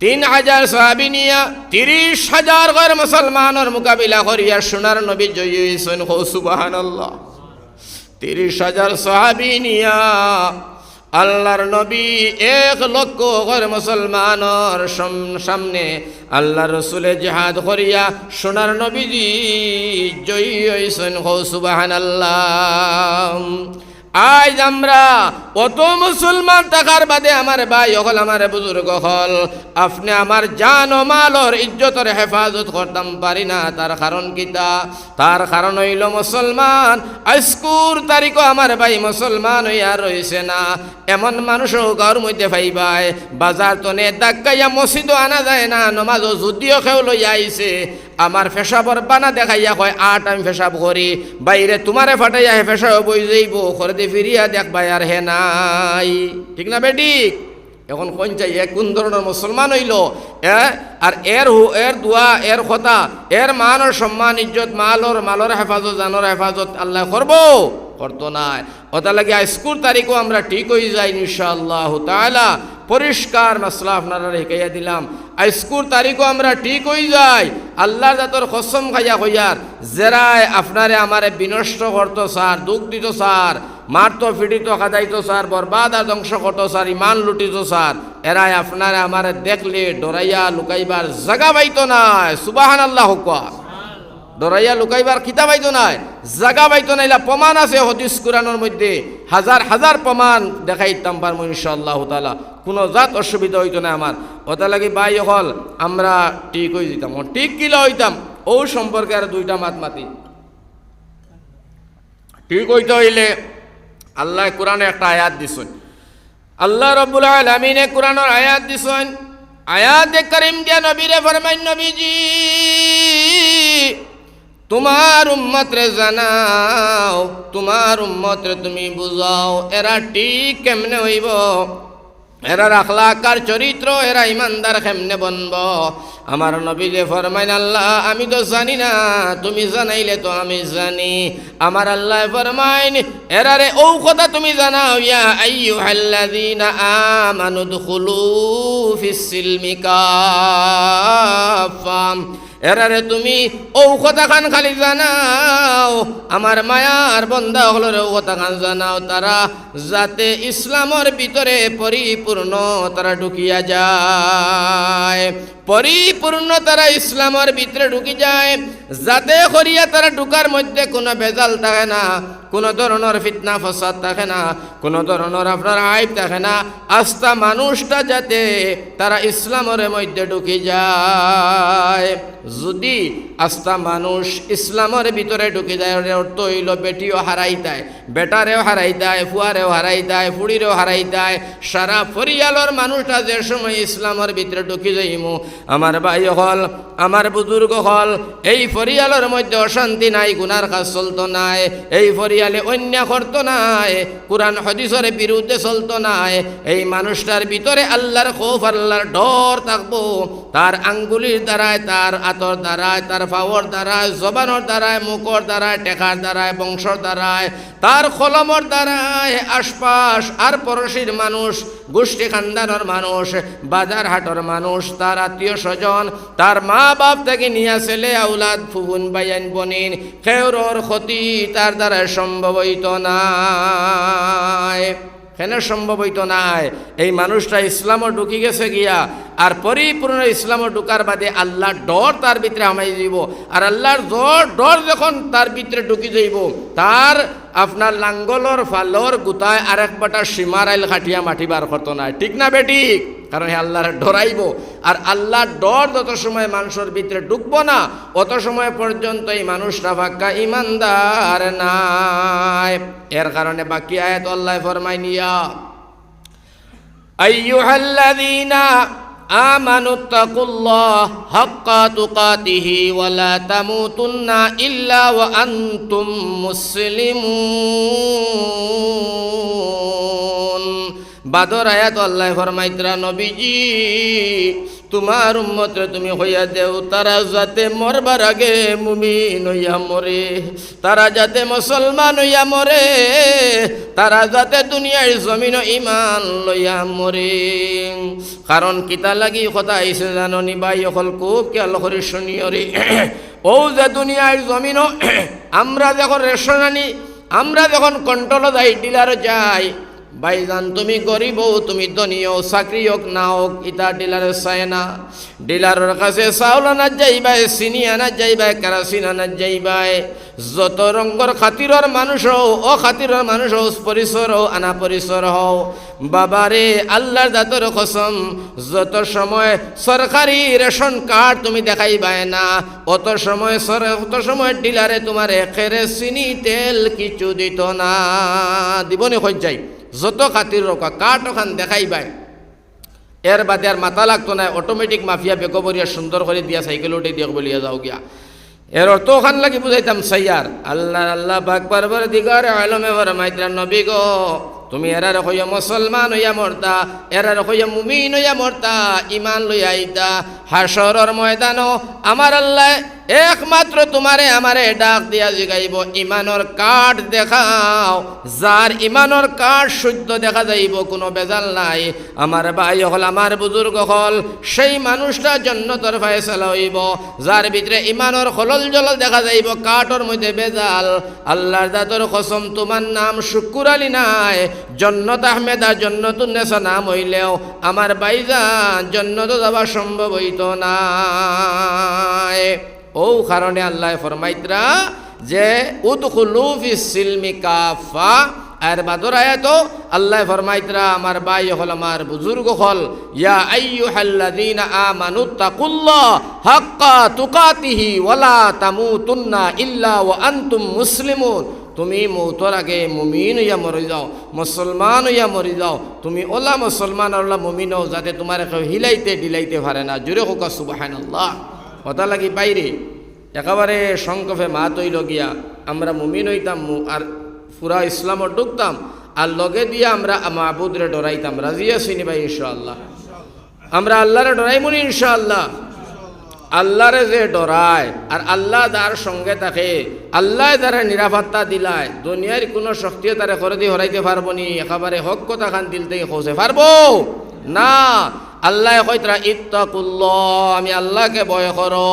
3,000 সাহাবী নিয়া 30,000 গैर মুসলমানের মোকাবিলা করিয়া সোনার নবী জয়ী হইছেন। সুবহানাল্লাহ। 30,000 সাহাবী নিয়া আল্লাহর নবী 1,00,000 গैर মুসলমানের সামনে আল্লাহ রসুলে জিহাদ করিয়া সোনার নবীজি জয়ী হইছেন। সুবহানাল্লাহ। আজ আমরা অত মুসলমান থাকার বাদে আমার ভাই হল, আমার বুজুর্গ হল, আপনি আমার জান ও মালর ইজ্জতের হেফাজত করতাম পারি না। তার কারণ কিতা? তার কারণ হইল মুসলমান আজকুর তারিখও আমার ভাই মুসলমান হইয়া রয়েছে না। এমন মানুষও ঘর মধ্যে পাইবাই বাজার তনে দাগাইয়া মসজিদও আনা যায় না, নমাজও যদিও কেউ লইয়া আইছে আমার পেশাবর বানা দেখাইয়া কয় 8 আমি পেশাব করি, বাইরে তোমারে ফাটাইয়া হে পেশাব বই যাইব, খরদে ফিরিয়া দেখবাই আর হে নাই। ঠিক না বেঠিক? এখন কোন চাই কোন ধরনের মুসলমান হইল? আর এর দোয়া, এর কথা, এর মানর সম্মান, ইজ্জত, মালর হেফাজত, জানর হেফাজত আল্লাহ করবো? করতো নাই। ওটা লাগে আজকুর তারিখও আমরা ঠিক হয়ে যাই ইনশাআল্লাহ তাআলা। পরিষ্কার মাসলা আপনারা রেখাইয়া দিলাম, আজকুর তারিখও আমরা ঠিক হয়ে যাই। আল্লাহ জাতর কসম খাইয়া কইয়ার জেরায় আপনারে আমারে বিনষ্ট করতো স্যার, দুঃখ দিত স্যার, মারতো ফিটিত খাদাইতো স্যার, বরবাদ আর ধ্বংস করতো স্যার, ইমান লুটিত স্যার, এরাই আপনারে আমারে দেখলে ডরাইয়া লুকাইবার জাগা পাইতো নাই। সুবহানাল্লাহ। ডরাইয়া লুকাইবার কিতাব পাইতো নাই, জাগা পাইতো নাইলা। প্রমাণ আছে হাদিস কুরআনের মধ্যে, হাজার হাজার প্রমাণ দেখাইতাম পারবো ইনশাআল্লাহ তাআলা। কোনো জাত অসুবিধা হইতো না আমার। ওটা লাগে ভাই হল আমরা ঠিক হয়ে যেতাম। ঠিক কিলা হইতাম ও সম্পর্কে আর দুইটা মাতি। ঠিক হইতে হইলে আল্লাহ কোরআনে একটা আয়াত দিছেন। আল্লাহ রাব্বুল আলামিনে কোরআনের আয়াত দিছেন। আয়াতে কারীম দিয়া নবীরে ফরমাইন, নবীজি তোমার উম্মত রে জানাও, তোমার উম্মত রে তুমি বুঝাও এরা ঠিক কেমনে হইব, এরা আখলাক আর চরিত্র, এরা ইমানদার কেমনে বনব। আমার নবী যে ফরমাইন, আল্লাহ আমি তো জানি না, তুমি জানাইলে তো আমি জানি। আমার আল্লাহ ফরমাইন এরারে ও কথা তুমি জানাও, ইয়া আইয়ুহাল্লাযীনা আমানু দুখুলু ফিস সিলমি কাফা, এরারে তুমি ও কথা খান খালি জানাও, আমার মায়ার বন্দা হলরে ও কথা খান জানাও, তারা যাতে ইসলামের ভিতরে পরিপূর্ণ তারা ঢুকিয়া যায়, পরিপূর্ণ তারা ইসলামের ভিতরে ঢুকি যায়, যাতে করিয়া তারা ঢুকার মধ্যে কোনো বেজাল থাকে না, কোনো ধরনের ফিতনা ফসাদ থাকে না, কোনো ধরনের আপনার আইব থাকে না। আস্থা মানুষটা যাতে তারা ইসলামের মধ্যে ঢুকি যায়। যদি আস্থা মানুষ ইসলামের ভিতরে ঢুকে যায়, অর্থ হইল বেটিও হারাই দেয়, বেটারেও হারাই দেয়, ফুয়ারেও হারাই দেয়, ফুড়িরেও হারাই দেয়, সারা পরিয়ালর মানুষটা যে সময় ইসলামের ভিতরে ঢুকে যাইমু, আমার ভাই হল, আমার বুজুর্গ হল, এই পরিয়ালের মধ্যে অশান্তি নাই, গুনার কাজ চলতো নাই, এই পরিয়ালে অন্যায় করতো নাই, কুরআন হাদিসের বিরুদ্ধে চলতো নাই, এই মানুষটার ভিতরে আল্লাহর খৌফ, আল্লাহর ডর থাকবো। তার আঙ্গুলির দ্বারায়, তার আতর দ্বারায়, তার পাওয়ার দ্বারায়, জবানের দ্বারায়, মুখর দ্বারায়, টেকার দ্বারায়, বংশর দ্বারায়, তার কলমর দ্বারায় আশপাশ আর পড়োশির মানুষ, গোষ্ঠী খানদানের মানুষ, বাজার হাটর মানুষ, তার আত্মীয় স্বজন, তার মা বাপ থেকে নিয়ে ছেলে আউলাদ, ফুবুন বাইয়ান বনিন, কেউর ক্ষতি তার দ্বারা সম্ভব হইত নাই। কেন সম্ভব হইতো নাই? এই মানুষটা ইসলামও ঢুকি গেছে গিয়া, আর পরিপূর্ণ ইসলামও ঢুকার বাদে আল্লাহর ডর তার ভিতরে আমাই যাইব। আর আল্লাহর ডর যখন তার ভিতরে ঢুকি যাইব, তার আপনার লাঙ্গলর ফালর গুতায় আরেক বাটা সীমার আইল খাটিয়া মাটি বার করতো না। ঠিক না বেঠিক? কারণ হে আল্লাহর ডরাইব। আর আল্লাহর ডর যত সময় মানুষের ভিতরে ঢুকবো না, অত সময় পর্যন্ত এই মানুষটা পাক্কা ইমানদার নাই। এর কারণে বাকি আয়াত আল্লাহ ফরমাই নিয়া, আইয়ুহাল্লাযীনা আমানুত্তাকুল্লাহ হাক্কা তুকাতিহি ওয়া লা তামুতুন্না ইল্লা ওয়া আনতুম মুসলিমুন। বাদর আয়াত আল্লাহ ফরমাইতরা, নবীজি তোমার উম্মতরে তুমি হইয়া দেও তারা যাতে মরবার আগে মুমিন হইয়া মরে, তারা যাতে মুসলমান হইয়া মরে, তারা যাতে দুনিয়ার জমিন ইমান লইয়া মরে। কারণ কিতা লাগি কথা আইছে জাননি ভাই অকল খুব খেয়াল করে শুনিও রে। ও যে দুনিয়ার জমিন আমরা যখন রেশন আনি, আমরা যখন কন্ট্রোল যাই, ডিলার যাই, ভাইজান তুমি গরিব হও, তুমি ধনী হও, চাকরি হোক না হোক, ইটা ডিলারে চায় না। ডিলারের কাছে চাউল আনা যাইবাই, চিনি আনা যাইবাই, কেরাসিন আনা যাইবাই, যত রঙর খাতিরর মানুষ হও, ও খাতিরর মানুষ হও, পরিসর হও, আনা পরিসর হও, বাবারে আল্লাহর দাতর কসম, যত সময় সরকারি রেশন কার্ড তুমি দেখাইবাই না, অত সময় ডিলারে তোমার একেরে চিনি তেল কিছু দিত না। দিবনি হয়ে যাই যত খাতির রকা কাঠ ওখান দেখাইবাই, এর বাদে আর মাথা লাগতো না, অটোমেটিক মাফিয়া বেকবরিয়া সুন্দর করে দিয়া সাইকেল উঠে দিয়ে বলিয়া যাও গিয়া। এর অর্থ ওখান লাগি বুঝাইতাম সাইয়ার আল্লাহ আল্লাহ পাক পরবর্তীকার আলমে ফরমাইতরা নবী গো তুমি এরার হইয়া মুসলমান হইয়া মরতা, এরার হইয়া মুমিন হইয়া মরতা, ইমান লইয়া আইতা, হাসরের ময়দানও আমার আল্লাহ একমাত্র তোমারে আমারে ডাক দিয়া জিগাইব ইমানের কার্ড দেখাও। যার ইমানের কার্ড শুদ্ধ দেখা যাইব, কোনো বেজাল নাই, আমার ভাই হল, আমার বুজুর্গ হল, সেই মানুষটা জান্নাতের ফয়সালা হইব। যার ভিতরে ইমানের খলল জলল দেখা যাইব, কার্ডের মধ্যে বেজাল, আল্লাহর দাতর কসম তোমার নাম শুকুর আলী নাই, জন্নত আহমেদা জন্নতুন্নেসা নাম হইলেও আমার ভাইজান জন্নত যাওয়া সম্ভব হইত না। ও কারণে আল্লাহ ফরমাইতরা যে উদখুলু ফিস সিলমি কাফা, আর বাদর আয়াত আল্লাহ ফরমাইতরা আমার ভাই হল, আমার বুজুর্গ হল, ইয়া আইয়ুহাল্লাযীনা আমানুত্তাকুল্লাহ হাক্কা তুকাতিহি ওয়ালা তামুতুন্না ইল্লা ওয়া আনতুম মুসলিমুন। তুমি মৌতর আগে মুমিন হইয়া মরে যাও, মুসলমান হইয়া মরে যাও, তুমি ওলা মুসলমান ওলা মুমিন হও, যাতে তোমার কেউ হিলাইতে ডিলাইতে পারে না। জোরে হোক সুবহানাল্লাহ। কথা লাগি বাইরে একেবারে সংকফে মা তৈল গিয়া আমরা মুমিন হইতাম আর পুরা ইসলামও ঢুকতাম, আর লগে দিয়ে আমরা মাহবুদরে ডরাইতাম। রাজি আছিনি ভাই? ইনশাআল্লাহ আমরা আল্লাহরে ডরাইমুনি ইনশাআল্লাহ। আল্লাহরে যে ডরায় আর আল্লাহ যার সঙ্গে থাকে, আল্লাহ যারা নিরাপত্তা দিলায়, দুনিয়ার কোনো শক্তিও তারে করে দিয়ে হরাইতে পারবো নি। একেবারে হক কথা খান দিল থেকে খোঁজে পারবো না। আল্লাহ কইতরা ইত্তাকুল্লাহ, আমি আল্লাহকে ভয় করো।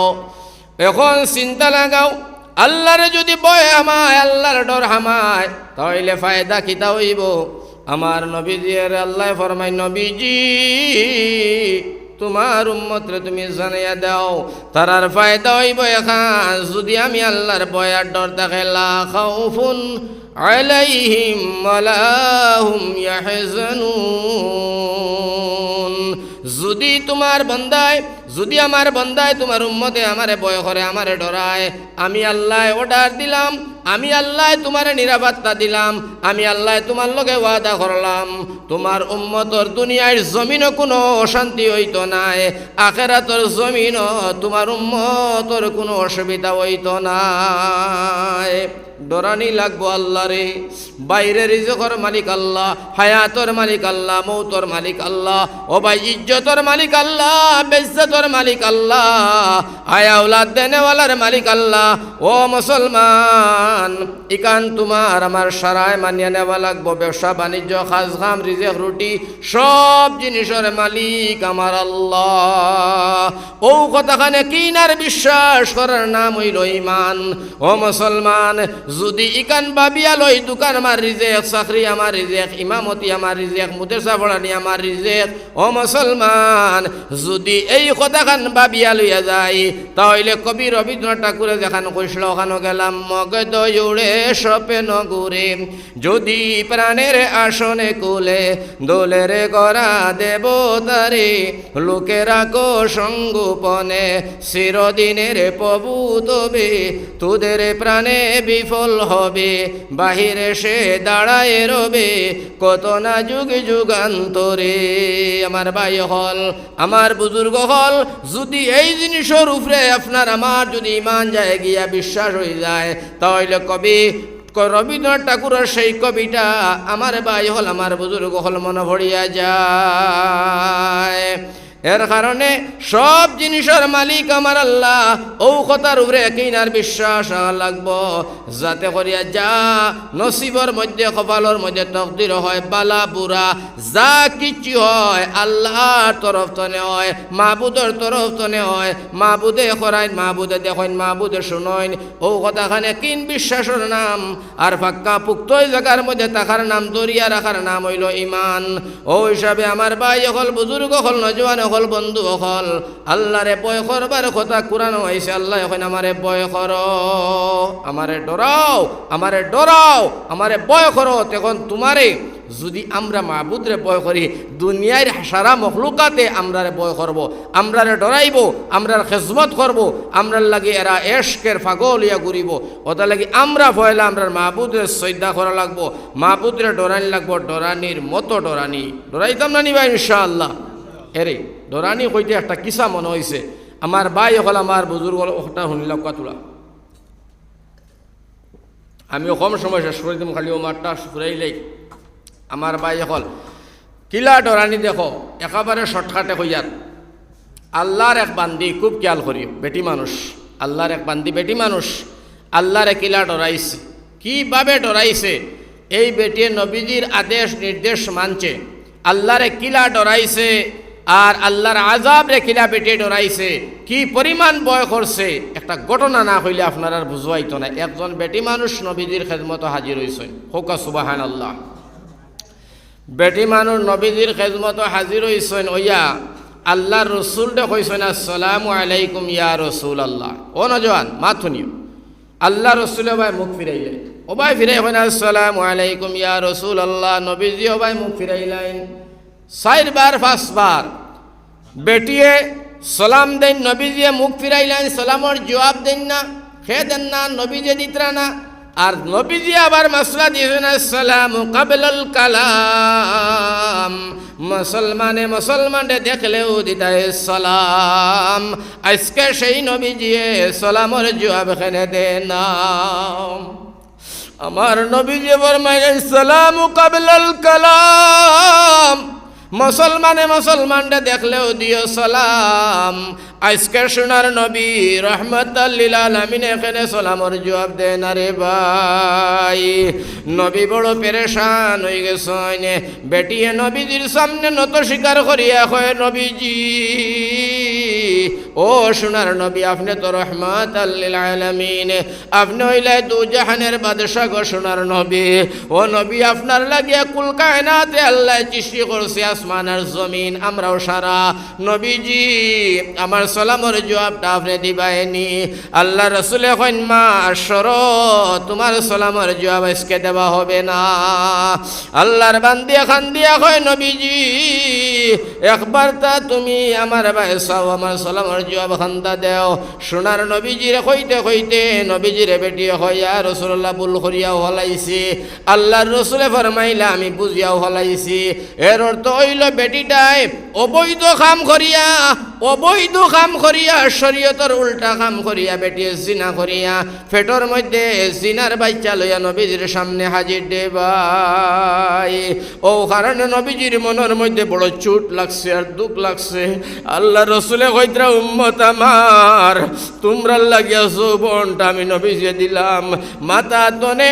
এখন চিন্তা লাগাও, আল্লাহরে যদি ভয় হামায়, আল্লাহর ডর হামায়, তাহলে ফায়দা কিতা হইব? আমার নবীজির আল্লাহ ফরমাই, নবীজি তোমার উম্মতরে তুমি জানাইয়া দাও, তারার ফায়দা হইব এখান যদি আমি আল্লাহর ভয় আর ডর থাকে, লা খাউফুন আলাইহিম ওয়ালা হুম ইয়াহজানুন। যদি তোমার বান্দায়, যদি আমার বান্দায় তোমার উম্মতে আমারে ভয় করে, আমারে ডরায়, আমি আল্লাহ অর্ডার দিলাম, আমি আল্লাহ তোমার নিরাপত্তা দিলাম, আমি আল্লাহ তোমার লগে ওয়াদা করলাম, তোমার উম্মতর দুনিয়ার জমিনও কোনো অশান্তি হইতো নাই, আখেরাতর জমিনও তোমার উম্মতর কোনো অসুবিধা হইতো নাই। ডরানি লাগবো আল্লাহ রে। বাইরের রিজকের মালিক আল্লাহ, হায়াতর মালিক আল্লাহ, মৌতর মালিক আল্লাহ, ও ভাই ইজ্জতর মালিক আল্লাহ, বেজ্জতর মালিক আল্লাহ, আয়া আওলাদ দেনেওয়ালার মালিক আল্লাহ। ও মুসলমান, ইকান তোমার আমার সারায় মানিয়ে নেওয়া লাগবো। ব্যবসা বাণিজ্য, খাস খাম, রিজেক রুটি, সব জিনিসের মালিক আমার আল্লাহ। ও কথাখানে কিনার বিশ্বাস করার নাম হইল ইমান। ও মুসলমান, যদি ইকান বাবিয়া লই দোকান আমার রিজেক, চাকরি আমার রিজেক, ইমামতি আমার রিজেক, মুদরসা পড়ানি আমার রিজেক, ও মুসলমান যদি এই কথাখান বাবিয়া লইয়া যায়, তাহলে কবি রবীন্দ্রনাথ ঠাকুরে যেখান কইসল ওখানে গেলাম, মগধ উড়ে সপে নগুরে, যদি প্রাণের আসনে কুলে, দোলের গড়া দেবতারে, লোকেরা কো সঙ্গোপনে, চিরদিনের প্রভু তবে, তোদের প্রাণে বিফল হবে, বাহিরে সে দাঁড়ায় রবে, কত না যুগ যুগান্তরে। আমার ভাই হল, আমার বুজুর্গ হল, যদি এই জিনিসের উপরে আপনার আমার যদি ইমান যায় গিয়া, বিশ্বাস হয়ে যায়, তাহলে কবি রবীন্দ্রনাথ ঠাকুরের সেই কবিটা আমার ভাই হল, আমার বুজুর্গ হল মনে ভরিয়া যায়। এর কারণে সব জিনিসের মালিক আমার আল্লাহ। ও কথার উপরে কিনার বিশ্বাস লাগবো, যাতে করিয়া যা নসিবর মধ্যে কপালর মধ্যে তকদির হয়, বালা বুড়া যা কিছু হয় আল্লাহর তরফ তনে হয়, মাহবুদের তরফ তনে হয়। মাহবুদে করাইন, মাহবুদে দেখেন, মাহবুদে শুনইন। ও কথাখানে কিন বিশ্বাসের নাম। আর ফাক্কা পুক্ত জায়গার মধ্যে থাকার নাম, দরিয়া রাখার নাম হইল ইমান। ও হিসাবে আমার ভাই হল, বুজুর্গ হল, নজওয়ান হল, বন্ধু হল, আল্লাহরে ভয় করবার কথা কোরআন হয়েছে। আল্লাহ এখন আমারে ভয় করো, আমারে ডরাও, আমারে ডরাও, আমারে ভয় করো। তখন তোমারে যদি আমরা মাহবুদরে ভয় করি, দুনিয়ার সারা মখলুকাতে আমরারে ভয় করব, আমরারে ডরাইব, আমরার খেজমত করব, আমরার লাগে এরা এশকের পাগল ইয়া ঘুরিব। ওটা লাগি আমরা ভয়লা আমরার মাহবুদরে শ্রদ্ধা করা লাগবো, মাহবুদরে ডরানি লাগবো, ডরানির মতো ডরানি। ডরাইতাম না নিবা ইনশাআল্লাহ। এরে ডরানি কইতে একটা কিসা মনে হয়েছে। আমার ভাই হল, আমার বুজুর্গ ওটা শুনিলাম কাতুলা, আমিও কম সময় শেষ করে দিম, খালি ও মাঠটা ফুরাইলেই। আমার ভাই হল কিলা ডরানি দেখো, একেবারে শর্টকাটে কইয়ার। আল্লাহর এক বান্দি, খুব খেয়াল করি, বেটি মানুষ, আল্লাহর এক বান্দি বেটি মানুষ, আল্লাহরে কিলা ডরাইছে, কিভাবে ডরাইছে। এই বেটিয়ে নবীজির আদেশ নির্দেশ মানছে, আল্লাহরে কিলা ডরাইছে, আর আল্লাহর আযাব রে কিলা বেটিয়ে ডরাইছে, কি পরিমাণ ভয় করছে। একটা ঘটনা না হইলে আপনার আর বুঝাইতো না। একজন বেটি মানুষ নবীজির খেদমত হাজির হইছেন, হোকা সুবহানাল্লাহ। বেটি মানুষ নবীজির খেদমত হাজির হইছেন, ওইয়া আল্লাহর রসুলটা কইছেন, আসসালামু আলাইকুম ইয়া রসুল আল্লাহ। ও নজওয়ান মাথুনিও, আল্লাহ রসুলে ভাই মুখ ফিরাইলেন, ও ভাই ফিরাই হয় না, আসসালামু আলাইকুম ইয়া রসুল আল্লাহ। নবীজি ও ভাই মুখ ফিরাইলেন 4 বার 5 বার। বেটিয়ে সালাম দেন, নবীজিয়ে মুখ ফিরাইলেন, সালামর জবাব দেন না, খেয়ে দেন না, নবীজি দিতরা না। আর নবীজি আবার মাসলা দিয়েছেন, আসসালামু কাবলাল কালাম। মুসলমানে দেখলেও দিতায় সালাম। আজকে সেই নবীজিয়ে সালামর জবাব খেনে দেন না। আমার নবীজি ফরমাইলেন, আসসালামু কাবলাল কালাম। মুসলমানে দেখলেও দিও সালাম। আজকে সোনার নবী রহমাতাল লিল আলামিন এখানে সালামর জবাব দেন না রে ভাই। নবী বড় পেরেশান হয়ে গেছেন। বেটিয়ে নবীজির সামনে নত স্বীকার করিয়া কয়, নবীজি ও সোনার নবী, আপনি তো রহমাতাল লিল আলামিন, আপনি হইলে দু জাহানের বাদশা গো সোনার নবী। ও নবী, আপনার লাগিয়া কুল কায়নাতে আল্লাহ সৃষ্টি করছে আসমান আর জমিন, আমরাও সারা। নবীজি আমার সালামর জবাবটা আপনি দিবাইনি। আল্লাহ রসুলে কইন, মা সরো, তোমার সালামর জবাব আজকে দেওয়া হবে না। আল্লাহর বান্দি খান দিয়া কয়, নবীজি একবার তা তুমি আমার ভাই চাও, আমার সালামর জবাব খান্দা দেও। সোনার নবীজিরে কইতে কইতে নবীজিরে বেটি হইয়া রসুল্লাহ ভুল করিয়াও হলাইছি। আল্লাহর রসুলে ফরমাইলা, আমি বুঝিয়াও হলাইছি। এর অর্থ হইল বেটিটাই অবৈধ কাম করিয়া শরীয়তের উল্টা কাম করিয়া বেটি জিনা করিয়া পেটর মধ্যে জিনার বাচ্চা লইয়া নবীজির সামনে হাজির দে ভাই। ও কারণে নবীজির মনের মধ্যে বড় চোট লাগছে আর দুঃখ লাগছে। আল্লাহ রসুলে কইতরা, উম্মত আমার, তোমরা লাগিয়া যৌবনটা আমি নবীজি দিলাম, মাথা তনে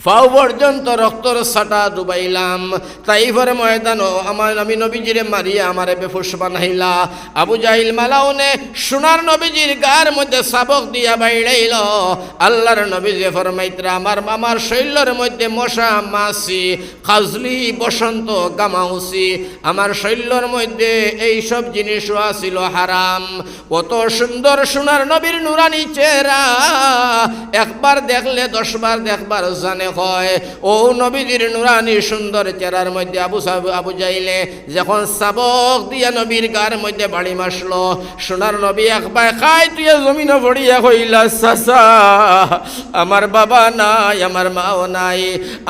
ফাও পর্যন্ত রক্তর ছাটা ডুবাইলাম। তাইফের ময়দানও আমি নবীজিরে মারিয়া আমারে বেফুস বানাইলা। আবু জাহিল মালাউনে সোনার নবীজির গার মধ্যে সাবক দিয়া বাইড়াইল। আল্লাহর নবীজি ফরমাইতরা, আমার শৈলের মধ্যে মশা মাছি খাজলি বসন্ত গামাউসি, আমার শৈলের মধ্যে এইসব জিনিসও আছিল হারাম। কত সুন্দর সোনার নবীর নুরানি চেহারা, একবার দেখলে 10 বার দেখবার জানে হয়। ও নবীজির নুরানি সুন্দর চেহারার মধ্যে আবু জাইলে যখন সাবক দিয়া নবীর গার মধ্যে বাড়ি মাসলো, সোনার নবী একবার খাই তুই জমিনে পড়িয়া কইলা, চাচা আমার বাবা নাই, আমার মাও নাই,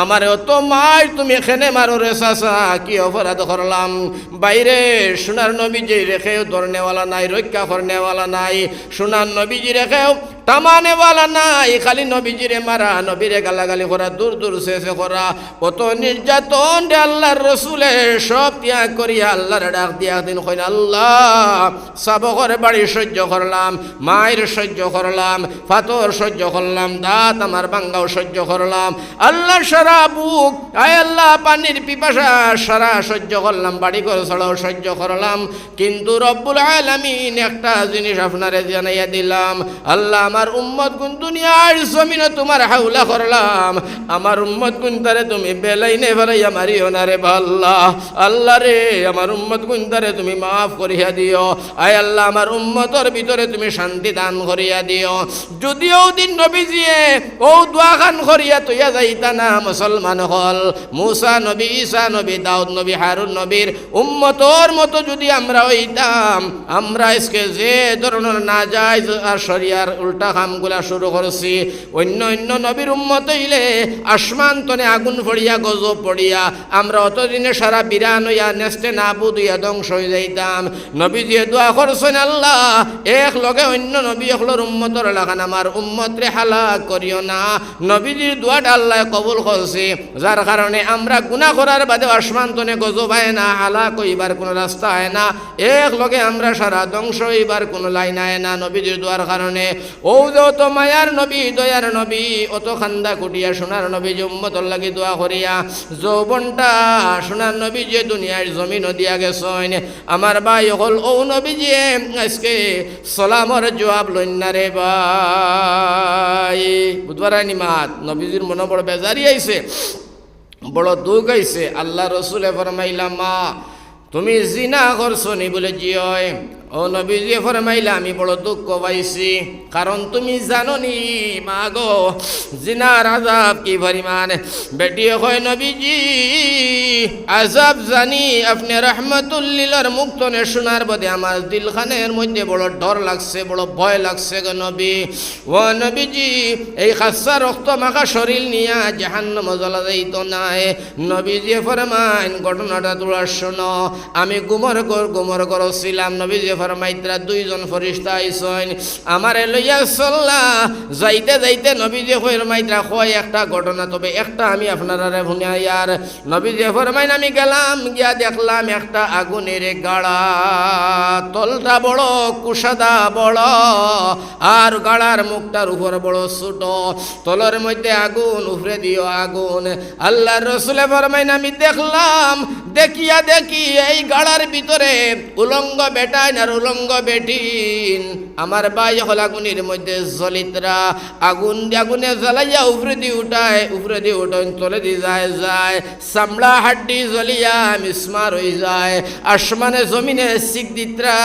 আমার অত মাই তুমি এখানে মারো রে চাচা, কি অপরাধ করলাম। বাইরে সোনার নবীজি রেখেও ধরনেওয়ালা নাই, রক্ষা করনেওয়ালা নাই। সোনার নবীজি রেখেও তামানে वाला নাই, খালি নবীজিরে মারা, নবীরে গালাগালি করা, দূর দূর শেষে করা, কত নির্যাতন রে আল্লাহর রসুলে সব ত্যাগ করিয়া আল্লাহর ডাক দিয়া দিন কইন আল্লাহ সাবকর বাড়ি সহ্য করলাম, মায়ের সহ্য করলাম, ফাতর সহ্য করলাম, দাঁত আমার বাঙ্গাও সহ্য করলাম, আল্লাহ সারা বুক আয় আল্লাহ পানির পিপাসা সারা সহ্য করলাম, বাড়ি ঘর ছাড়াও সহ্য করলাম, কিন্তু রব্বুল আলামিন একটা জিনিস আপনারে জানাইয়া দিলাম, আল্লাহ আমার উম্মত গুন দুনিয়ার জমিনে তোমার হাওলা করলাম, আমার উম্মত গুন তারে তুমি বেলাইনে ফেলাইয়া মারিও না রে আল্লাহ, আল্লাহ রে আমার উম্মত গুন তারে তুমি মাফ করিয়া দিও, আয় আল্লাহ আমার উম্মতর ভিতরে তুমি শান্তি দান করিয়া দিও। যদিও দিন নবীজিয়ে ও দোয়া খান করিয়া তৈয়া যাইতা না মুসলমান হল, মুসা নবী, ঈসা নবী, দাউদ নবী, হারুন নবীর উম্মতর মতো যদি আমরা হইতাম, আমরা আজকে যে ধরনের না যায় আর শরিয়ার উল্টা কামগুলা শুরু করছি, অন্য অন্য নবীর উম্মত হইলে আসমান তনে আগুন পড়িয়া গজব পড়িয়া আমরা অতদিনে সারা বিরান হইয়া নেস্তে নাবুদ হইয়া ধ্বংস হয়ে যাইতাম। নবীজি দোয়া করছেন আল্লাহ এক লগে অন্য নবী হলোর উম্মতর লাগান আমার উম্মতরে হালাক করিও না, নবীজির দোয়াটা আল্লাহ কবুল করছে, যার কারণে আমরা গুনাহ করার বাদে আসমান তনে গজব হয় না, হালাক হইবার কোনো রাস্তা হয় না, এক লগে আমরা সারা ধ্বংস হইবার কোনো লাইন হয় না নবীজির দোয়ার কারণে। ও যে অত মায়ার নবী, দয়ার নবী, অত খান্দা কুটিয়া সোনার নবী যে উম্মতর লাগি দোয়া করিয়া যৌবনটা সোনার নবী যে দুনিয়ার জমিন দিয়া গেছেন, আমার ভাই হল ও নবী যে আজকে সালামর জবাব লইন না রে ভাই, বুধবার নিমাত নবীজির মনে বড় বেজারি আইছে, বড় দুঃখ আইছে। আল্লাহ রসুলে ফরমাইলা মা তুমি জিনা করছো নি বলে জিয়, ও নবীজি ফরমাইলা আমি বড় দুঃখ পাইছি, কারণ তুমি জানো নি মা গো জিনার আযাব কি পরিমাণ। বেটি হয় নবীজি আযাব জানি আপনি রহমতুল্লিলার মুক্তনে শোনার বদে আমার দিলখানের মধ্যে বড় ডর লাগছে, বড় ভয় লাগছে গো নবী। ও নবীজি এই খাসা রক্ত মাখা শরীর নিয়া জাহান্নাম জ্বলা যাইত নাই। নবীজি ফরমাইন ঘটনাটা তোরা শোনো, আমি গুমর করছিলাম, নবীজি ফরমাইতরা দুইজন ফরিস্তা আইসন আমারে লইয়া চললা, যাইতে যাইতে নবীজি ফরমাইতরা কয় একটা ঘটনা, তবে একটা আমি আপনারা ভুনাইয়ার। নবীজি ফরমাইন আমি গেলাম, গিয়া দেখলাম একটা আগুনের গাড়া, তলটা বড় কুসাদা বড় আর গাড়ার মুখটার উপর বড় ছোট, তলের মধ্যে আগুন, উপরে দিও আগুন। আল্লাহর রাসূলে ফরমাইন আমি দেখলাম, দেখিয়া দেখি এই গাড়ার ভিতরে উলঙ্গ বেটাইন আর উলঙ্গ বেটিন আমার ভাই হল আগুনের মধ্যে জলিতরা, আগুনে জ্বালাইয়া উপরে দিয়ে উঠায়, উপরে দিয়ে উঠান তলে দিয়ে যায় চামড়া হাড্ডি জ্বলিয়া মিসমার হয়ে যায়, আসমানে জমিনে শিখ দিতরা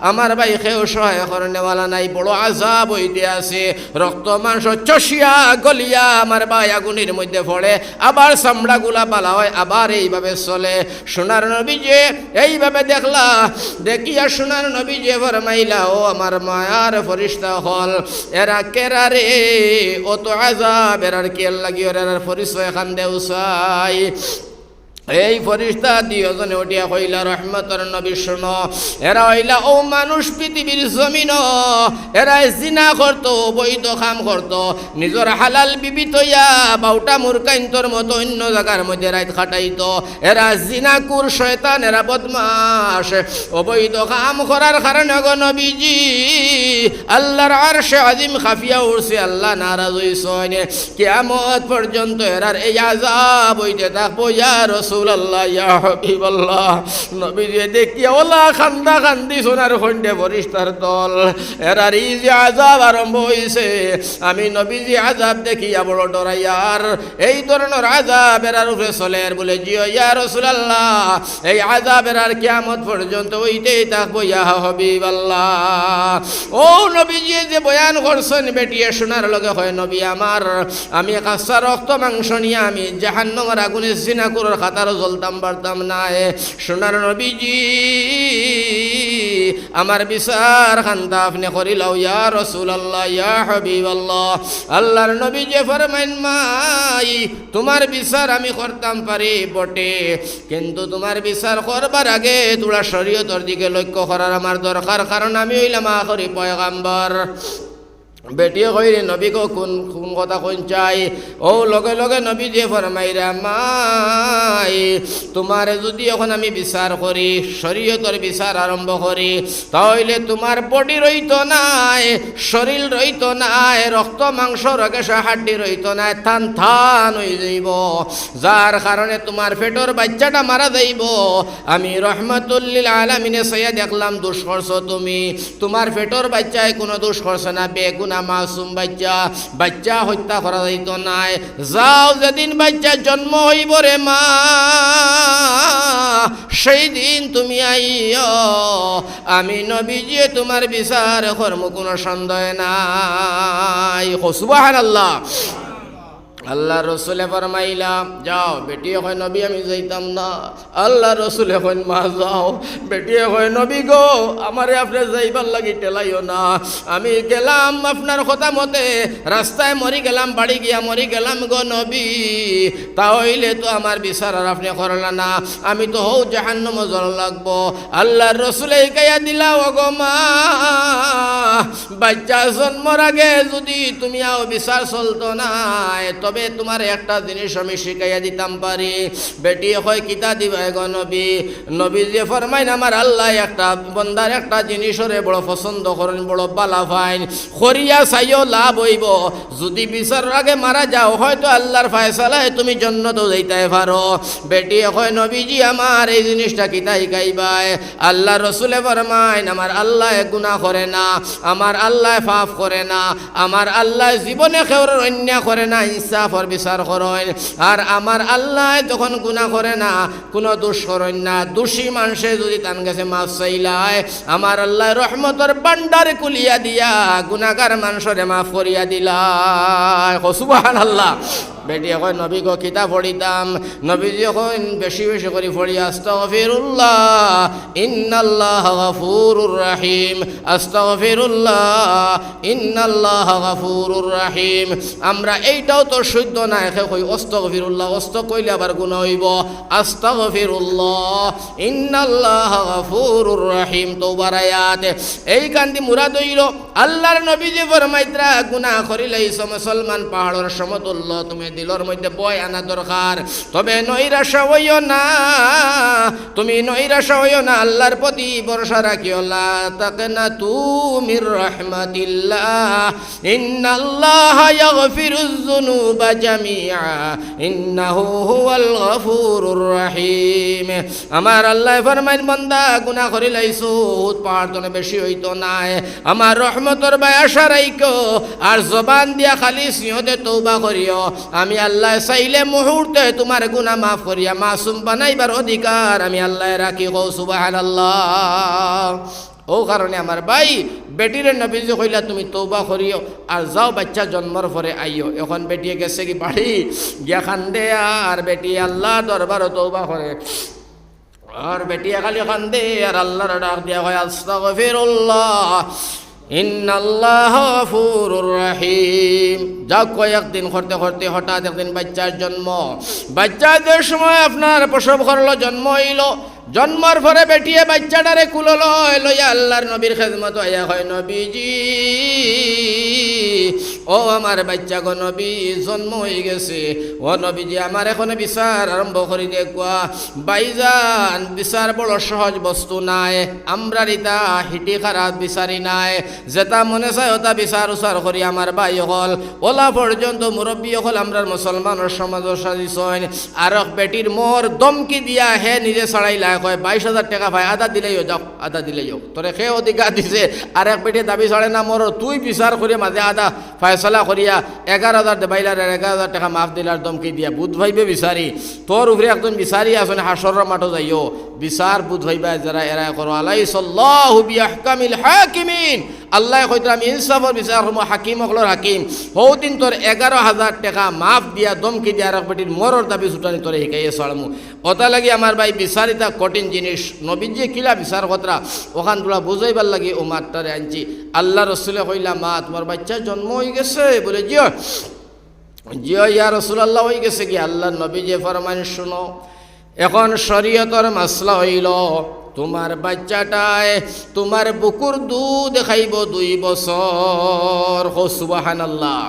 আমার ভাই খেয়েও সহায় করে নেওয়ালা নাই, বড় আযাব হইতে আছে, রক্ত মাংস চষিয়া গলিয়া আমার ভাই আগুনের মধ্যে পড়ে, আবার চামড়াগুলা পালা হয়, আবার এইভাবে চলে। সোনার নবী যে এইভাবে দেখলা, দেখিয়া সোনার নবী যে ফরমাইলা ও আমার মায়ার ফরিস্তা হল এরা কেরা রে, অত আযাব এরার কেল লাগি, এরার পরিচয় খান দেও চাই। এই ফরিস্তা দুইজনে উঠিয়া কইলা রহমতর নবী শোনো, এরা হইলা ও মানুষ পৃথিবীর জমিন, এরা জিনা করতো, বৈধ কাম করতো, নিজের হালাল বিবি তৈয়া বাউটা মুরকাইন্তর মতো অন্য জায়গার মধ্যে রাত খাটাইতো, এরা জিনাকুর শয়তান, এরা বদমাস, অবৈধ কাম করার কারণে গো নবীজি আল্লাহর আরশে আজিম খাফিয়া উঠছে, আল্লাহ নারাজ হইছেন, কিয়ামত পর্যন্ত এরার এই আযাব হইতে থাকবো ইয়া রাসূলুল্লাহ ইয়া হাবিবাল্লাহ। নবীজি দেখিয়া ওলা খান্দা খান্দি সোনার খন্ডে ফরিস্তার দল, এরার এই যে আযাব আরম্ভ হইছে, আমি নবীজি আযাব দেখিয়া বড় ডরাইয়ার, এই ধরনের আযাব এরার উপরে চলে বলে জিও ইয়া রাসূলুল্লাহ, এই আযাব এরার কিয়ামত পর্যন্ত হইতেই থাকবো ইয়া হাবিবাল্লাহ। ও নবীজি যে বয়ান করছেন বেটিয়ে শোনার লগে হয় নবী আমার, আমি কাঁচা রক্ত মাংস নিয়ে আমি জাহান্নামের আগুনে জিনা করার খাতারও জ্বলতাম পারতাম না। সোনার নবীজি আমার বিচার খান্তা আপনি করিলাও ইয়া রাসূলুল্লাহ ইয়া হাবিবাল্লাহ। আল্লাহর নবী যে ফরমাইন মাই তোমার বিচার আমি করতাম পারি বটে, কিন্তু তোমার বিচার করবার আগে তোরা শরীয়তের দিকে লক্ষ্য করার আমার দরকার, কারণ আমি হইলাম আখরি পয়গাম্বর। বেটিয়ে কইরে নবী গো কোন কোন কথা কোন চাই ও লগে লগে নবী যে ফরমাইরা মাই তোমারে যদি এখন আমি বিচার করি শরীয়তের বিচার আরম্ভ করি তাহলে তোমার বডি রইতো নাই, শরীর রইতো নাই, রক্ত মাংস রগেশা হাড্ডি রইতো নাই, থান থান হয়ে যাইব, যার কারণে তোমার পেটর বাচ্চাটা মারা যাইব। আমি রহমাতুল্লিল আলামিনে সাইয়া দেখলাম দোষ করছো তুমি, তোমার পেটর বাচ্চায় কোনো দোষ করছে না, বেগুনা মাসুম বাচ্চা, বাচ্চা হত্যা করা যাইত নাই। যাও যেদিন বাচ্চা জন্ম হইব রে মা সেই দিন তুমি আইও, আমি নবীজি তোমার বিচার কর্ম কোনো সন্দেহ নাই। সুবহানাল্লাহ। আল্লাহ রসুলে ফরমাইলা যাও, বেটি হয় নবী আমি যাইতাম না। আল্লাহ রসুলে কইন মা যাও, বেটি হয় নবী গো আমারে আপনি যাইবার লাগি টেলাইও না। আমি গেলাম আপনার কথা মতে, রাস্তায় মরি গেলাম, বাড়ি গিয়া মরি গেলাম গো নবী, তাহলে তো আমার বিচার আর আপনি করলা না, আমি তো হও জাহান্নাম জ্বর লাগবো। আল্লাহর রসুলে গাইয়া দিলা ও গো মা, বাচ্চা জন্মর আগে যদি তুমি আও বিচার চলতো না, তবে তোমার একটা জিনিস আমি শিখাইয়া দিতাম পারি। বেটি হয় কিতা দিবা গো নবী? নবী যে ফরমাইন আমার আল্লাহ একটা বন্দার একটা জিনিসরে বড় পছন্দ করেন, বড় বালা ফাইন করিয়া চাইও লাভ হইব। যদি বিচারের আগে মারা যাও হয়তো আল্লাহর ফায়সালায় তুমি জান্নাতেও যাইতে পারো। বেটি হয় নবীজি আমার এই জিনিসটা কিতা শিখাইবাই? আল্লাহ রসুলে ফরমাইন আমার আল্লাহ গুনাহ করে না, আমার আল্লাহ পাপ করে না, আমার আল্লাহ জীবনে কেউর অন্যায় করে না, ইনসাফের বিচার করেন। আর আমার আল্লাহ তখন গুনাহ করে না, কোনো দোষ করেন না। দোষী মানুষে যদি তার কাছে মাফ চাইলায় আমার আল্লাহ রহমতের ভান্ডার কুলিয়া দিয়া গুনাহগার মানুষরে মাফ করিয়া দিলায়। সুবহানাল্লাহ। বেটি এখন নবী গো কিতা পড়িতাম, নবীজি এখন বেশি বেশি করে পড়ি আস্তাগফিরুল্লাহ ইন্নাল্লাহ গফুরুর রহিম, আস্তাগফিরুল্লাহ ইন্নাল্লাহ গফুরুর রহিম। আমরা এইটাও তো শুদ্ধ না, একে কই আস্তাগফিরুল্লাহ, অস্ত কইলে আবার গুনাহ হইব। আস্তাগফিরুল্লাহ ইন্নাল্লাহ গফুরুর রহিম তওবার আয়াত। এই কান্দি মুরাদ হইল আল্লাহর নবীজি ফরমাইত্রা গুনাহ করিলেইছো মুসলমান পাহাড়ের সমতুল্য তুমি দিলর মধ্যে বয় আনা দরকার। তবে নৈরাশা হইও না, তুমি নৈরাশা হইও না, আল্লাহর প্রতি ভরসা রাখিও। লা তাকনাতু মির রাহমাতিল্লাহ ইন্নাল্লাহা ইয়াগফিরুয যুনুবা জামিআ ইন্নাহু হুয়াল গফুরুর রহিম। আমার আল্লাহ ফরমাইন বান্দা গুনাহ করিলাইছো পাহাড় তনে বেশি হইতো না, আমার রহমতের বায়াসা রাইকো আর জবান দিয়া খালি সিঁহতে তওবা করিও। আমি আল্লাহ চাইলে মুহূর্তে তোমার গুনাহ মাফ করিয়া মাসুম বানাইবার অধিকার আমি আল্লাহ রাখি। কও সুবহানাল্লাহ। ও কারণে আমার ভাই বেটিরে নবীজি কইলা তুমি তওবা করিও আর যাও বাচ্চা জন্মর পরে আইও। এখন বেটিয়ে গেছে কি বাড়ি গিয়া কান্দে আর বেটি আল্লাহ দরবারও তওবা করে, আর বেটিয়া খালি কান্দে আর আল্লাহর ডাক দিয়া হয় আস্তাগফিরুল্লাহ ইন্নাল্লাহ গফুরুর রহিম। যাও কয়েকদিন করতে করতে হঠাৎ একদিন বাচ্চার জন্ম। বাচ্চাদের সময় আপনার প্রসব করলো, জন্ম হইল। জন্মর পরে বেটিয়ে বাচ্চাটারে কুলো লইয়া আল্লাহর নবীর খেদমত আয়া হয় নবীজি ও আমার বাচ্চা গো নবী জন্ম হয়ে গেছে, ও নবীজি আমার এখন বিচার আরম্ভ করি দেখুয়া। বাইজান বিচার বড় সহজ বস্তু নাই, আমরা রিতা হিটি খারাপ বিচারি নাই, যেটা মনে চায় ওটা বিচার উচার করি আমার ভাই হল ওলা পর্যন্ত মুরব্বী হল আমরা মুসলমানের সমাজের সাজিছেন। আর বেটির মোর দমকি দিয়া হে নিজে ছড়াইলা কয় 22,000 টাকা ভাই আদা দিলেইও যাও, আদা দিলেইও তোরে সে অধিকার দিছে। আর এক বেটি দাবি ছড়ে না মোর, তুই বিচার করিয়া মাঝে আদা ফয়সলা করিয়া 11,000 দেবাইলার 11,000 টাকা মাফ দিলার দমকি দিয়া বুধ ভাইবে বিচারি তোর উপরে একজন বিচারি আসুন হাসরের মাঠে যাইও বিচার বুধ ভাইবা যারা এরা করো। আলাইসাল্লাহু বিআহকামিল হাকিমিন। আল্লাহ কইতো আমি ইনসাফের বিচার করবো, হাকিম হকলর হাকিম। হৌদিন তোর 11,000 টাকা মাফ দিয়া দমকি দিয়া এক বেটির মরর দাবি ছুটানি তোরে শিখাইয়ে চড়মু। ওটা লাগি আমার ভাই বিচারিতা কঠিন জিনিস। নবীজি কিলা বিচার কথা ওখান তোলা বুঝাইবার লাগি ও মাঠটারে আনছি। আল্লাহ রসুলে কইলা মা তোমার বাচ্চা জন্ম হয়ে গেছে? বলে জিও জিও ইয়া রসুলাল্লাহ হয়ে গেছে কি? আল্লাহ নবী যে ফরমান শুনো। এখন শরীয়তর মাসলা হইল তোমার বাচ্চাটায় তোমার বুকুর দুধ খাইব 2 বছর। হো সুবহানাল্লাহ।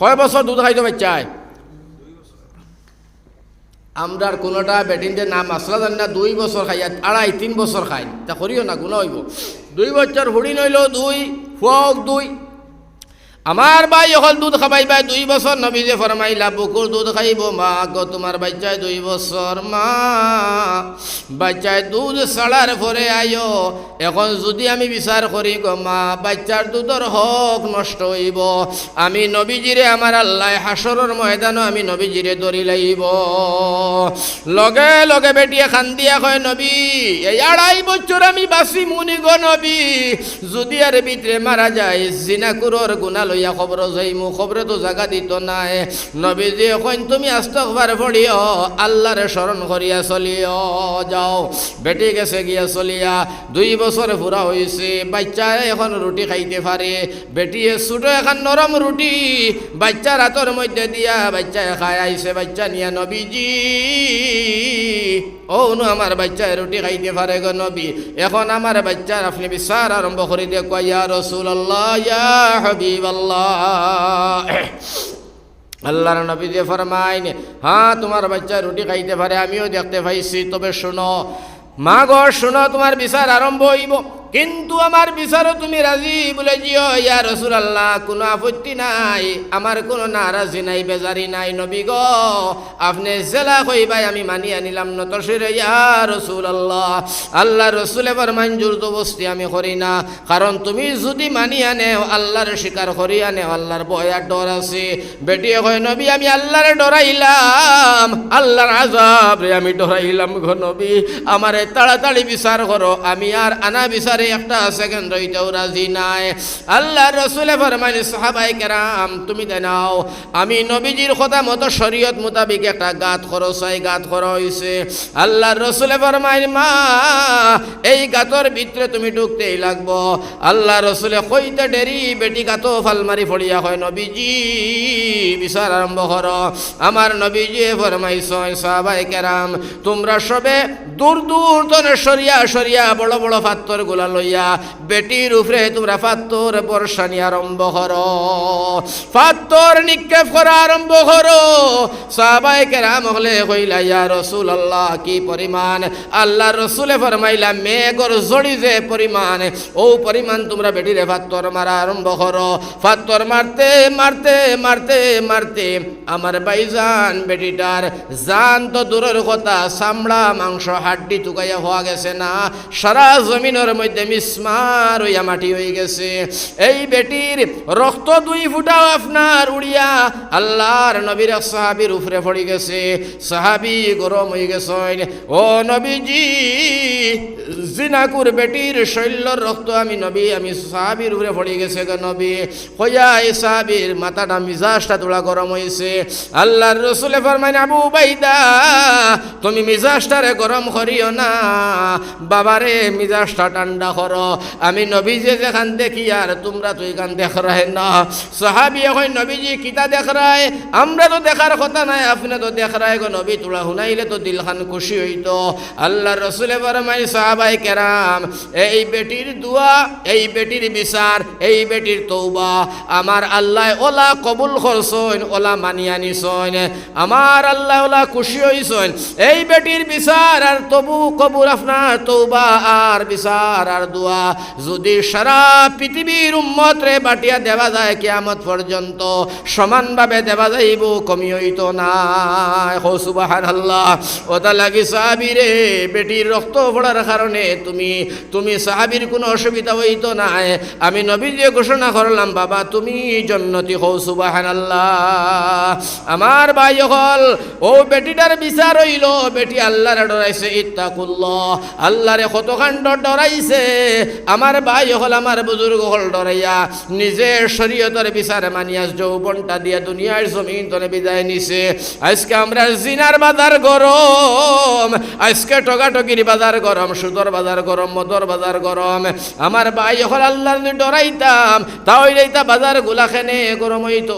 কয় বছর দুধ খাইতো বাচ্চায়? আমরার কোনোটা বেটিনদের নাম আসলা জানি না, 2 বছর খাই, 2.5-3 বছর খাই, তা করিও না, গুণ হইব। 2 বছর হুড়ি নইল 2, ফুয়াক 2। আমার ভাই হল দুধ খাবাইবা 2 বছর। নবীজে ফরমাইলা বুকুর দুধ খাইব মা গো তোমার বাচ্চায় 2 বছর। মা বাচ্চায় দুধ ছাড়ার পরে আইও। এখন যদি আমি বিচার করি গো মা বাচ্চার দুধের হক নষ্ট হইব, আমি নবীজিরে আমার আল্লাহ হাসরের ময়দানও আমি নবীজিরে ধরি লাইব। লগে লগে বেটিয়ে খান্দিয়া কয় নবী এই 2.5 বছর আমি বাঁচি মুনি গো নবী, যদি আর ভিতরে মারা যায় জিনাকুরর গুনাহ লইয়া খবর যাইমু, খবরে তো জায়গা দিত নাই। নবীজি এখন তুমি আস্তাগফার পড়িও, আল্লাহরে স্মরণ করিয়া চলিও। যাও বেটি গেছে গিয়া চলিয়া 2 বছর পুরা হয়েছে। বাচ্চা এখন রুটি খাইতে পারে। বেটিয়ে ছোটো এখন নরম রুটি বাচ্চার হাতের মধ্যে দিয়া বাচ্চা খায় আইছে। বাচ্চা নিয়া নবীজি ও নু আমার বাচ্চায় রুটি খাইতে পারে গো নবী, এখন আমার বাচ্চার আপনি বিচার আরম্ভ করে দিয়ে কয় ইয়া রাসূলুল্লাহ ইয়া হাবিবাল্লাহ। আল্লাহর নবী যে ফরমাইন হ্যাঁ তোমার বাচ্চা রুটি খাইতে পারে, আমিও দেখতে পাইছি, তবে শোনো মা গো শোনো, তোমার বিচার আরম্ভ হইব, কিন্তু আমার বিচারও তুমি রাজি বলে জিও। ইয়া রাসূলুল্লাহ কোনো আপত্তি নাই, আমার কোনো নারাজি নাই, বেজারি নাই। নবী গো আপনি জেলা কইবাই আমি মানিয়া নিলাম না তো সেরে। ইয়া রাসূলুল্লাহ আল্লাহ রসুলে ফরমাইন জোরজবস্তি আমি করি না, কারণ তুমি যদি মানিয়া নেও আল্লাহর স্বীকার করিয়া নেও আল্লাহর ভয় আর ডর আছে। বেটি কয় নবী আমি আল্লাহরে ডরাইলাম, আল্লাহর আযাব রে আমি ডরাইলাম গো নবী, আমারে তাড়াতাড়ি বিচার করো, আমি আর আনা বিচার একটা সেকেন্ড হইতেও রাজি নাই। আল্লাহ রসুলে ফরমাইলেন সাহাবায়ে কেরাম তুমি জানাও, আমি নবীজির কথা মতো শরীয়ত মোতাবিক একটা গাত খরচাই গাত করা হয়েছে। আল্লাহ রসুলে ফরমাইলেন মা এই গাতর ভিতরে তুমি ঢুকতেই লাগবো। আল্লাহ রসুলে কইতে দেরি বেটি গাতো ফালমারি ফড়িয়া হয় নবীজি বিচার আরম্ভ করো। আমার নবীজি ফরমাইছেন সাহাবায়ে কেরাম তোমরা সবে দূর দূর তনে সরিয়া সরিয়া বড় বড় পাথর গুলা লইয়া বেটির উপরে তোমরা পাথর বর্ষানি আরম্ভ করো, পাথর নিক্ষেপ করা আরম্ভ করো। সাহাবায়ে কেরাম হলে কইলা ইয়া রাসূলুল্লাহ কি পরিমাণ? আল্লাহ রসুলে ফরমাইলা মেঘর জড়ি যে পরিমাণ ও পরিমাণ তোমরা বেটিরে পাথর মারা আরম্ভ করো। পাথর মারতে মারতে মারতে মারতে আমার ভাইজান বেটিটার জান তো দূরের কথা, চামড়া মাংস হাড্ডি টুকাইয়া হওয়া গেছে না, সারা জমিনের মধ্যে মিসমার হইয়া মাটি হয়ে গেছে। এই বেটির রক্ত 2 ফুটাও আপনার উড়িয়া আল্লাহর নবীর সাহাবীর উপরে পড়ে গেছে। সাহাবী গরম হয়ে গেছেন, ও নবীজি জিনাকুর বেটির শৈল্যর রক্ত আমি নবী আমি সাহাবীর উপরে পড়ে গেছে গো নবী। কইয়া এই সাহাবীর মাথাটা মিজাজটা তোলা গরম হয়েছে। আল্লাহর রসুলে ফরমাইন আবু উবাইদা তুমি মিজাজটারে গরম করিও না, বাবারে মিজাজটা ঠান্ডা করো। আমি নবীজি যেখান দেখি আর তোমরা তো এখান দেখ রাহে না। সাহাবী এখন নবীজি কিতা দেখ রায়? আমরা তো দেখার কথা নাই, আপনি তো দেখ রায় গো নবী, তোলা শুনাইলে তো দিলখান খুশি হইতো। আল্লাহ রসুলে ফরমাই সাহাবায়ে কেরাম এই বেটির দোয়া, এই বেটির বিচার, এই বেটির তওবা আমার আল্লাহ ওলা কবুল করছেন, ওলা মানিয়া নিছেন, আমার আল্লাহ ওলা খুশি হইছেন। এই বেটির বিচার আর তবু কবুল আপনার তওবা আর বিচার আর দোয়া যদি সারা পৃথিবীর উম্মতরে বাটিয়া দেওয়া যায় কিয়ামত পর্যন্ত সমানভাবে দেওয়া যাইব, কমি হইতো না। হো সুবহানাল্লাহ। ওটা লাগি সাহাবীরে বেটির রক্ত পড়ার কারণে তুমি সাহাবীর কোনো অসুবিধা হইতো না। আমি নবীজি ঘোষণা করলাম বাবা তুমি জান্নাতি হও। সুবহানাল্লাহ। আমার ভাই হল ও বেটিটার বিচার হইল, বেটি আল্লাহরে ডরাইছে, ইত্তাকুল্লাহ আল্লাহরে কতখান ডরাইছে। আমার ভাই হল আমার বুজুর্গ হল ডরাইয়া নিজে শরীয়তের বিচার মানিয়া যৌবনটা দিয়া দুনিয়ার জমিন তনে বিদায় নিছে। আজকে আমরা জিনার বাজার গরম, আজকে টকাটকির বাজার গরম, সুদর বাজার গরম, মদর বাজার গরম। আমার ভাই হল আল্লাহর ডরাইতাম তাহলে বাজার গুলাখানে গরম হইতো।